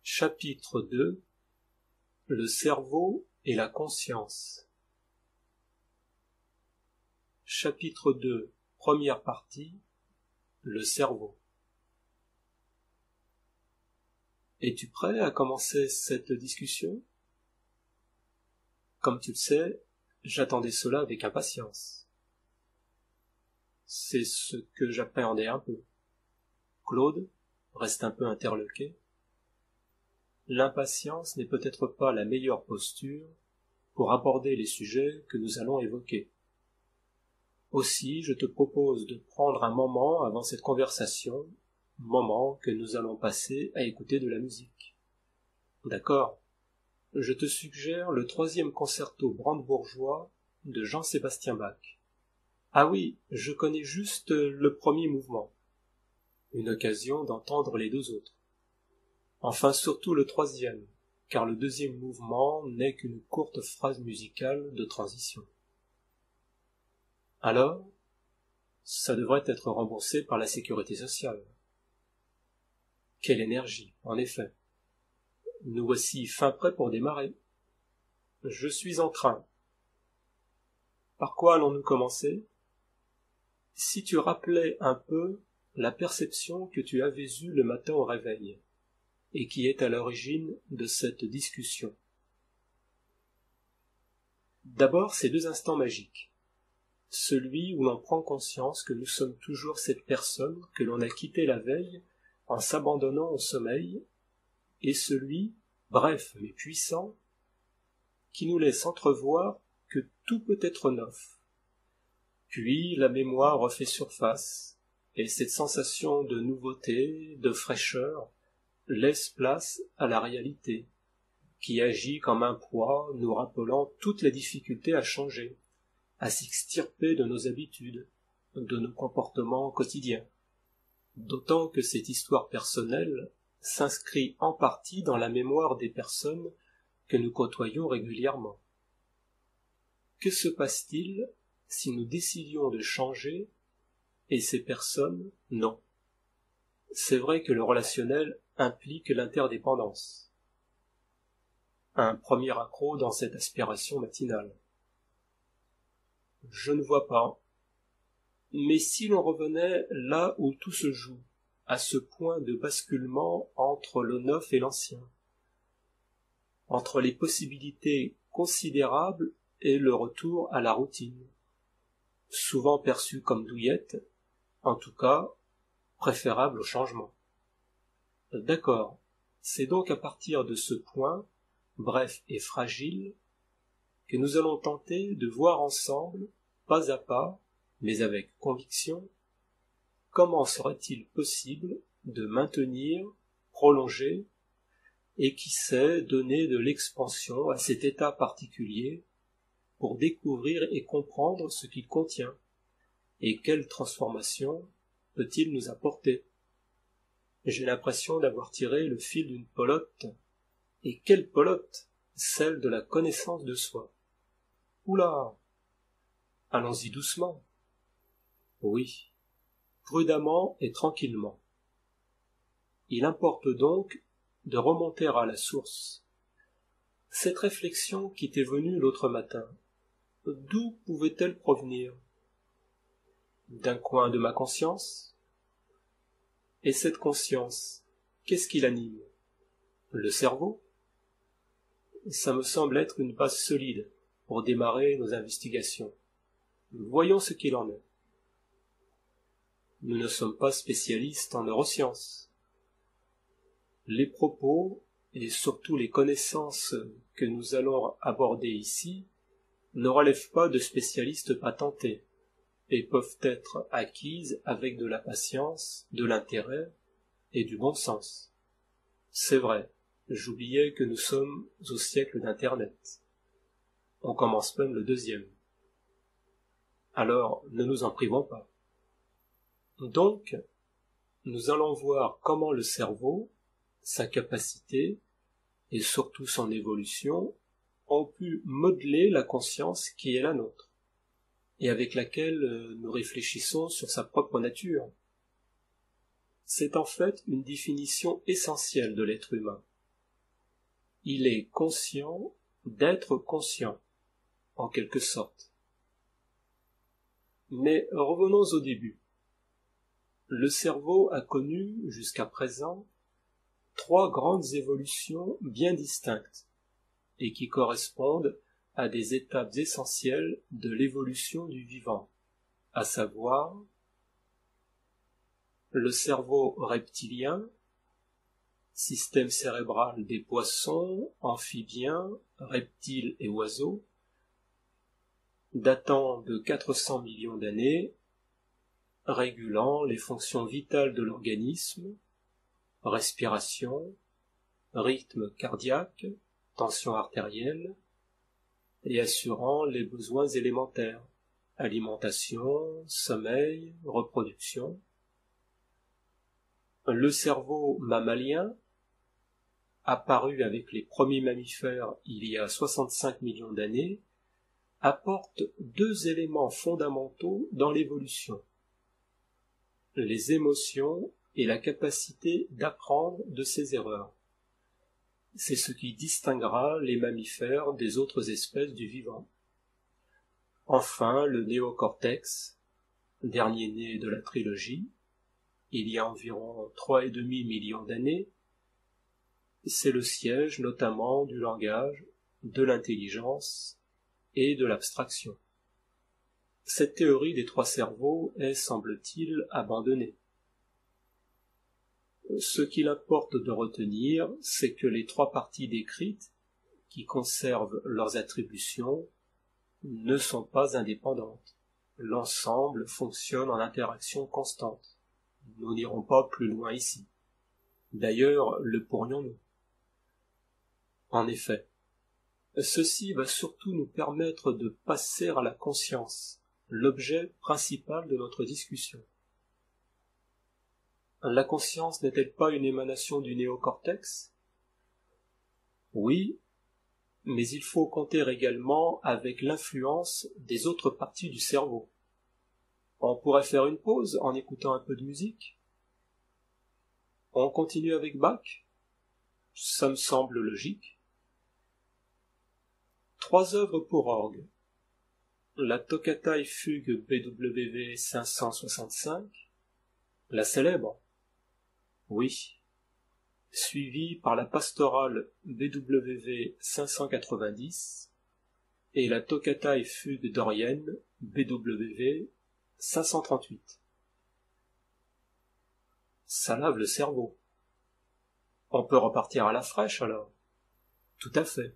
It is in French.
Chapitre 2. Le cerveau et la conscience. Chapitre 2. Première partie. Le cerveau. Es-tu prêt à commencer cette discussion? Comme tu le sais, j'attendais cela avec impatience. C'est ce que j'appréhendais un peu. Claude reste un peu interloqué. L'impatience n'est peut-être pas la meilleure posture pour aborder les sujets que nous allons évoquer. Aussi, je te propose de prendre un moment avant cette conversation, moment que nous allons passer à écouter de la musique. D'accord? Je te suggère le 3e concerto brandebourgeois de Jean-Sébastien Bach. Ah oui, je connais juste le premier mouvement. Une occasion d'entendre les 2 autres. Enfin surtout le 3e, car le 2e mouvement n'est qu'une courte phrase musicale de transition. Alors, ça devrait être remboursé par la sécurité sociale. Quelle énergie, en effet. Nous voici fin prêts pour démarrer. Je suis en train. Par quoi allons-nous commencer? Si tu rappelais un peu la perception que tu avais eue le matin au réveil, et qui est à l'origine de cette discussion. D'abord, ces 2 instants magiques. Celui où l'on prend conscience que nous sommes toujours cette personne que l'on a quittée la veille en s'abandonnant au sommeil, et celui, bref mais puissant, qui nous laisse entrevoir que tout peut être neuf. Puis la mémoire refait surface, et cette sensation de nouveauté, de fraîcheur, laisse place à la réalité, qui agit comme un poids nous rappelant toutes les difficultés à changer, à s'extirper de nos habitudes, de nos comportements quotidiens. D'autant que cette histoire personnelle s'inscrit en partie dans la mémoire des personnes que nous côtoyons régulièrement. Que se passe-t-il si nous décidions de changer et ces personnes, non? C'est vrai que le relationnel implique l'interdépendance. Un premier accroc dans cette aspiration matinale. Je ne vois pas. Mais si l'on revenait là où tout se joue, à ce point de basculement entre le neuf et l'ancien, entre les possibilités considérables et le retour à la routine, souvent perçue comme douillette, en tout cas préférable au changement. D'accord, c'est donc à partir de ce point, bref et fragile, que nous allons tenter de voir ensemble, pas à pas, mais avec conviction, comment serait-il possible de maintenir, prolonger, et qui sait donner de l'expansion à cet état particulier pour découvrir et comprendre ce qu'il contient, et quelle transformation peut-il nous apporter. J'ai l'impression d'avoir tiré le fil d'une pelote, et quelle pelote? Celle de la connaissance de soi. Oula! Allons-y doucement. Oui, prudemment et tranquillement. Il importe donc de remonter à la source. Cette réflexion qui t'est venue l'autre matin, d'où pouvait-elle provenir? D'un coin de ma conscience? Et cette conscience, qu'est-ce qui l'anime? Le cerveau? Ça me semble être une base solide pour démarrer nos investigations. Voyons ce qu'il en est. Nous ne sommes pas spécialistes en neurosciences. Les propos, et surtout les connaissances que nous allons aborder ici, ne relèvent pas de spécialistes patentés, et peuvent être acquises avec de la patience, de l'intérêt et du bon sens. C'est vrai, j'oubliais que nous sommes au siècle d'Internet. On commence même le 2e. Alors, ne nous en privons pas. Donc, nous allons voir comment le cerveau, sa capacité et surtout son évolution ont pu modeler la conscience qui est la nôtre et avec laquelle nous réfléchissons sur sa propre nature. C'est en fait une définition essentielle de l'être humain, il est conscient d'être conscient, en quelque sorte. Mais revenons au début. Le cerveau a connu, jusqu'à présent, 3 grandes évolutions bien distinctes, et qui correspondent à des étapes essentielles de l'évolution du vivant, à savoir le cerveau reptilien, système cérébral des poissons, amphibiens, reptiles et oiseaux, datant de 400 millions d'années, régulant les fonctions vitales de l'organisme, respiration, rythme cardiaque, tension artérielle, et assurant les besoins élémentaires, alimentation, sommeil, reproduction. Le cerveau mammalien, apparu avec les premiers mammifères il y a 65 millions d'années, apporte 2 éléments fondamentaux dans l'évolution: les émotions et la capacité d'apprendre de ses erreurs. C'est ce qui distinguera les mammifères des autres espèces du vivant. Enfin, le néocortex, dernier né de la trilogie, il y a environ 3,5 millions d'années, c'est le siège notamment du langage, de l'intelligence et de l'abstraction. Cette théorie des 3 cerveaux est, semble-t-il, abandonnée. Ce qu'il importe de retenir, c'est que les 3 parties décrites, qui conservent leurs attributions, ne sont pas indépendantes. L'ensemble fonctionne en interaction constante. Nous n'irons pas plus loin ici. D'ailleurs, le pourrions-nous? En effet, ceci va surtout nous permettre de passer à la conscience, l'objet principal de notre discussion. La conscience n'est-elle pas une émanation du néocortex? Oui, mais il faut compter également avec l'influence des autres parties du cerveau. On pourrait faire une pause en écoutant un peu de musique? On continue avec Bach? Ça me semble logique. 3 œuvres pour orgue. La Toccata et Fugue BWV 565, la célèbre, oui, suivie par la pastorale BWV 590 et la Toccata et Fugue dorienne BWV 538. Ça lave le cerveau. On peut repartir à la fraîche alors? Tout à fait.